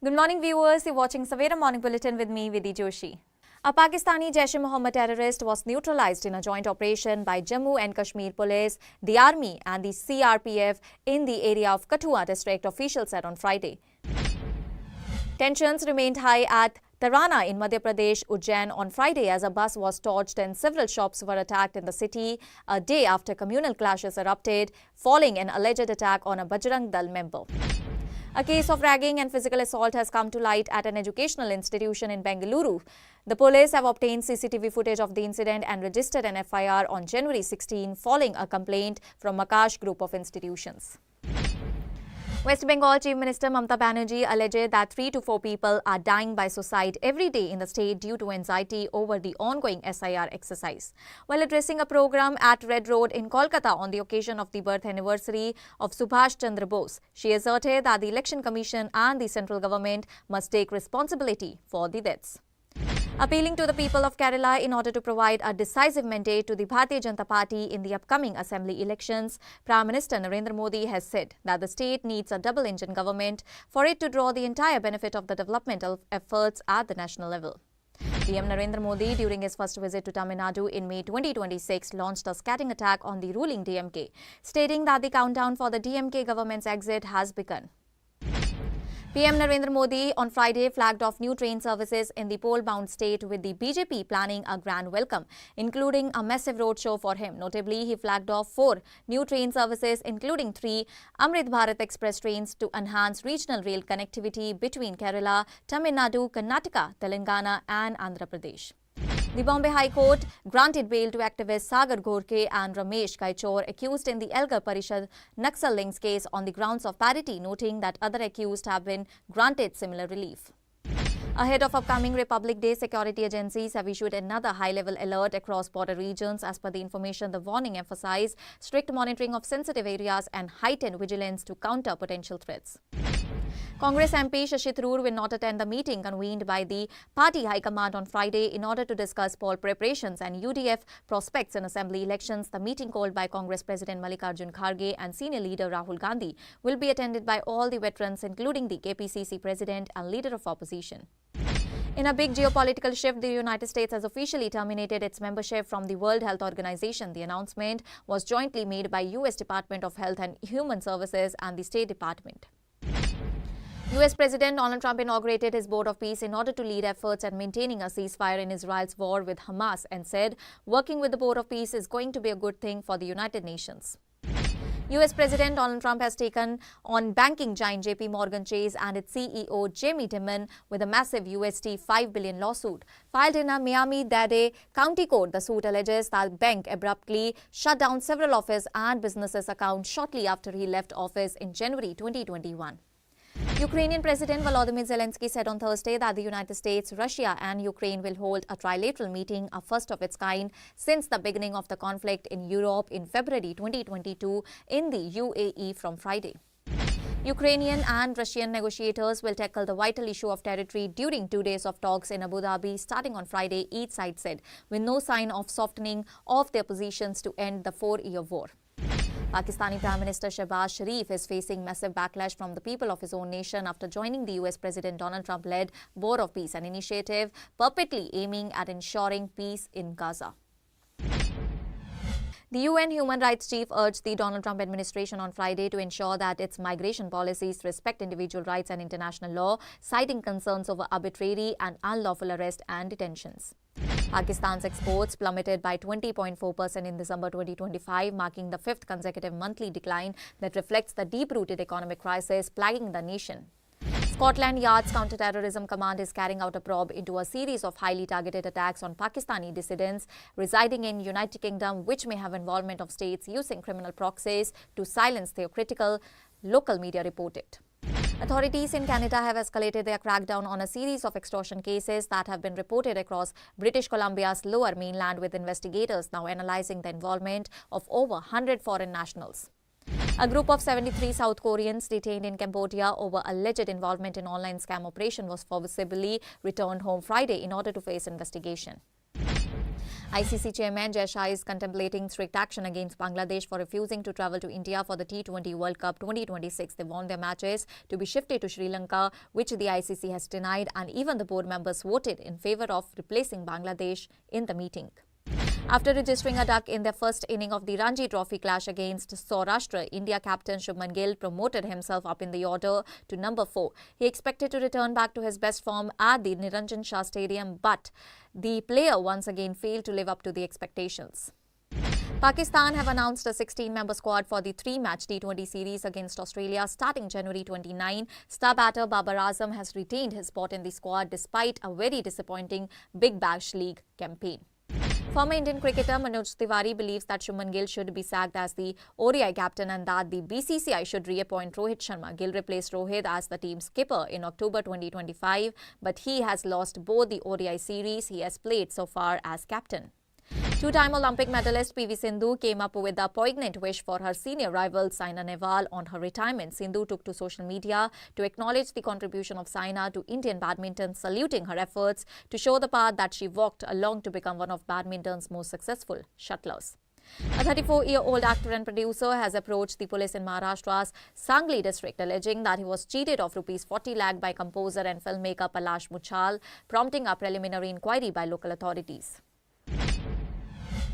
Good morning viewers, you're watching Savera Morning Bulletin with me, Vidhi Joshi. A Pakistani Jaish-e-Mohammed terrorist was neutralized in a joint operation by Jammu and Kashmir Police, the Army and the CRPF in the area of Kathua district, officials said on Friday. Tensions remained high at Tarana in Madhya Pradesh, Ujjain on Friday as a bus was torched and several shops were attacked in the city a day after communal clashes erupted, following an alleged attack on a Bajrang Dal member. A case of ragging and physical assault has come to light at an educational institution in Bengaluru. The police have obtained CCTV footage of the incident and registered an FIR on January 16 following a complaint from Akash group of institutions. West Bengal Chief Minister Mamata Banerjee alleged that 3 to 4 people are dying by suicide every day in the state due to anxiety over the ongoing SIR exercise. While addressing a program at Red Road in Kolkata on the occasion of the birth anniversary of Subhash Chandra Bose, she asserted that the Election Commission and the central government must take responsibility for the deaths. Appealing to the people of Kerala in order to provide a decisive mandate to the Bharatiya Janata Party in the upcoming assembly elections, Prime Minister Narendra Modi has said that the state needs a double-engine government for it to draw the entire benefit of the developmental efforts at the national level. PM Narendra Modi, during his first visit to Tamil Nadu in May 2026, launched a scathing attack on the ruling DMK, stating that the countdown for the DMK government's exit has begun. PM Narendra Modi on Friday flagged off new train services in the poll-bound state with the BJP planning a grand welcome, including a massive roadshow for him. Notably, he flagged off 4 new train services, including 3 Amrit Bharat Express trains to enhance regional rail connectivity between Kerala, Tamil Nadu, Karnataka, Telangana and Andhra Pradesh. The Bombay High Court granted bail to activists Sagar Ghorke and Ramesh Kaichor accused in the Elgar Parishad Naxal links case on the grounds of parity, noting that other accused have been granted similar relief. Ahead of upcoming Republic Day, security agencies have issued another high-level alert across border regions. As per the information, the warning emphasized strict monitoring of sensitive areas and heightened vigilance to counter potential threats. Congress MP Shashi Tharoor will not attend the meeting convened by the party high command on Friday in order to discuss poll preparations and UDF prospects in assembly elections. The meeting, called by Congress President Mallikarjun Kharge and senior leader Rahul Gandhi, will be attended by all the veterans, including the KPCC President and leader of opposition. In a big geopolitical shift, the United States has officially terminated its membership from the World Health Organization. The announcement was jointly made by U.S. Department of Health and Human Services and the State Department. U.S. President Donald Trump inaugurated his Board of Peace in order to lead efforts at maintaining a ceasefire in Israel's war with Hamas and said working with the Board of Peace is going to be a good thing for the United Nations. U.S. President Donald Trump has taken on banking giant JP Morgan Chase and its CEO Jamie Dimon with a massive USD $5 billion lawsuit. Filed in a Miami-Dade County court, the suit alleges that the bank abruptly shut down several of his and businesses' accounts shortly after he left office in January 2021. Ukrainian President Volodymyr Zelensky said on Thursday that the United States, Russia and Ukraine will hold a trilateral meeting, a first of its kind since the beginning of the conflict in Europe in February 2022 in the UAE from Friday. Ukrainian and Russian negotiators will tackle the vital issue of territory during 2 days of talks in Abu Dhabi starting on Friday, each side said, with no sign of softening of their positions to end the 4-year war. Pakistani Prime Minister Shehbaz Sharif is facing massive backlash from the people of his own nation after joining the US President Donald Trump-led Board of Peace, an initiative purportedly aiming at ensuring peace in Gaza. The UN Human Rights Chief urged the Donald Trump administration on Friday to ensure that its migration policies respect individual rights and international law, citing concerns over arbitrary and unlawful arrest and detentions. Pakistan's exports plummeted by 20.4% in December 2025, marking the 5th consecutive monthly decline that reflects the deep-rooted economic crisis plaguing the nation. Scotland Yard's Counter-Terrorism Command is carrying out a probe into a series of highly targeted attacks on Pakistani dissidents residing in United Kingdom, which may have involvement of states using criminal proxies to silence their critical, local media reported. Authorities in Canada have escalated their crackdown on a series of extortion cases that have been reported across British Columbia's lower mainland, with investigators now analyzing the involvement of over 100 foreign nationals. A group of 73 South Koreans detained in Cambodia over alleged involvement in online scam operation was forcibly returned home Friday in order to face investigation. ICC Chairman Jai Shah is contemplating strict action against Bangladesh for refusing to travel to India for the T20 World Cup 2026. They want their matches to be shifted to Sri Lanka, which the ICC has denied, and even the board members voted in favour of replacing Bangladesh in the meeting. After registering a duck in their first inning of the Ranji Trophy clash against Saurashtra, India captain Shubman Gill promoted himself up in the order to number 4. He expected to return back to his best form at the Niranjan Shah Stadium, but the player once again failed to live up to the expectations. Pakistan have announced a 16-member squad for the 3-match T20 series against Australia starting January 29. Star batter Babar Azam has retained his spot in the squad despite a very disappointing Big Bash League campaign. Former Indian cricketer Manoj Tiwari believes that Shubman Gill should be sacked as the ODI captain and that the BCCI should reappoint Rohit Sharma. Gill replaced Rohit as the team's skipper in October 2025, but he has lost both the ODI series he has played so far as captain. Two-time Olympic medalist PV Sindhu came up with a poignant wish for her senior rival Saina Nehwal on her retirement. Sindhu took to social media to acknowledge the contribution of Saina to Indian badminton, saluting her efforts to show the path that she walked along to become one of badminton's most successful shuttlers. A 34-year-old actor and producer has approached the police in Maharashtra's Sangli district, alleging that he was cheated of ₹40 lakh by composer and filmmaker Palash Muchal, prompting a preliminary inquiry by local authorities.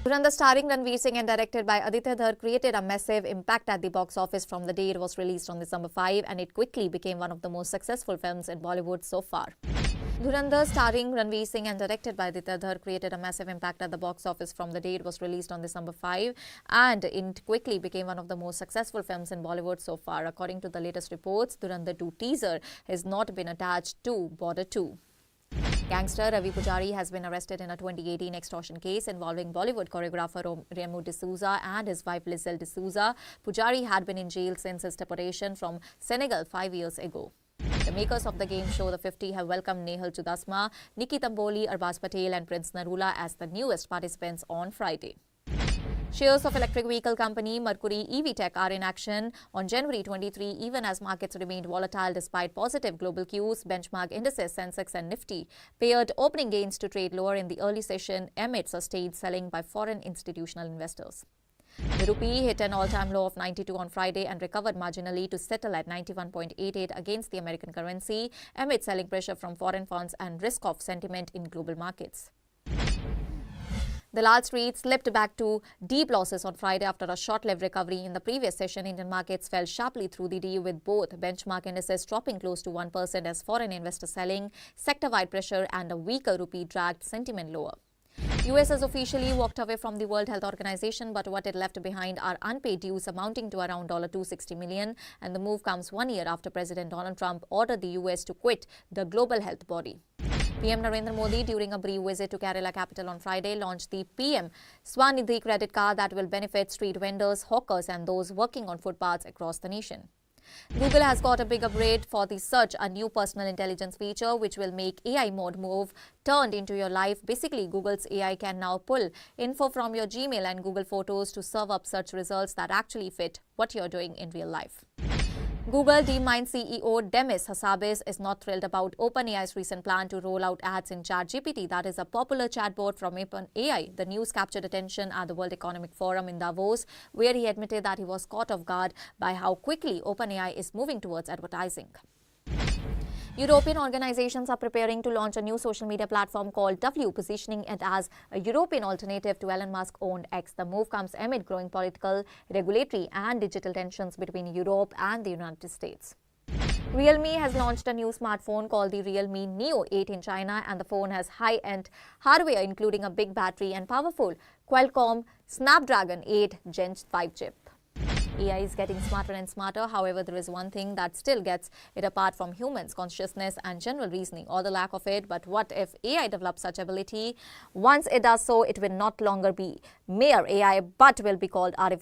Durandar, starring Ranveer Singh and directed by Aditya Dhar, created a massive impact at the box office from the day it was released on December 5, and it quickly became one of the most successful films in Bollywood so far. Durandar, starring Ranveer Singh and directed by Aditya Dhar, created a massive impact at the box office from the day it was released on December 5, and it quickly became one of the most successful films in Bollywood so far. According to the latest reports, Durandar 2 teaser has not been attached to Border 2. Gangster Ravi Pujari has been arrested in a 2018 extortion case involving Bollywood choreographer Remo D'Souza and his wife Lizelle D'Souza. Pujari had been in jail since his deportation from Senegal 5 years ago. The makers of the game show The 50 have welcomed Nehal Chudasma, Nikki Tamboli, Arbaz Patel and Prince Narula as the newest participants on Friday. Shares of electric vehicle company Mercury EV Tech are in action on January 23, even as markets remained volatile despite positive global cues. Benchmark indices Sensex and Nifty paired opening gains to trade lower in the early session amid sustained selling by foreign institutional investors. The rupee hit an all-time low of 92 on Friday and recovered marginally to settle at 91.88 against the American currency amid selling pressure from foreign funds and risk-off sentiment in global markets. The Lal Street slipped back to deep losses on Friday after a short-lived recovery in the previous session. Indian markets fell sharply through the day with both benchmark indices dropping close to 1% as foreign investors selling, sector-wide pressure and a weaker rupee dragged sentiment lower. US has officially walked away from the World Health Organization, but what it left behind are unpaid dues amounting to around $260 million, and the move comes 1 year after President Donald Trump ordered the US to quit the global health body. PM Narendra Modi, during a brief visit to Kerala capital on Friday, launched the PM Swanidhi credit card that will benefit street vendors, hawkers and those working on footpaths across the nation. Google has got a big upgrade for the search, a new personal intelligence feature which will make AI mode move turned into your life. Basically, Google's AI can now pull info from your Gmail and Google Photos to serve up search results that actually fit what you're doing in real life. Google DeepMind CEO Demis Hassabis is not thrilled about OpenAI's recent plan to roll out ads in ChatGPT. That is a popular chatbot from OpenAI. The news captured attention at the World Economic Forum in Davos, where he admitted that he was caught off guard by how quickly OpenAI is moving towards advertising. European organizations are preparing to launch a new social media platform called W, positioning it as a European alternative to Elon Musk-owned X. The move comes amid growing political, regulatory and digital tensions between Europe and the United States. Realme has launched a new smartphone called the Realme Neo 8 in China, and the phone has high-end hardware including a big battery and powerful Qualcomm Snapdragon 8 Gen 5 chip. AI is getting smarter and smarter. However, there is one thing that still gets it apart from humans: consciousness and general reasoning, or the lack of it. But what if AI develops such ability? Once it does so, it will not longer be mere AI, but will be called artificial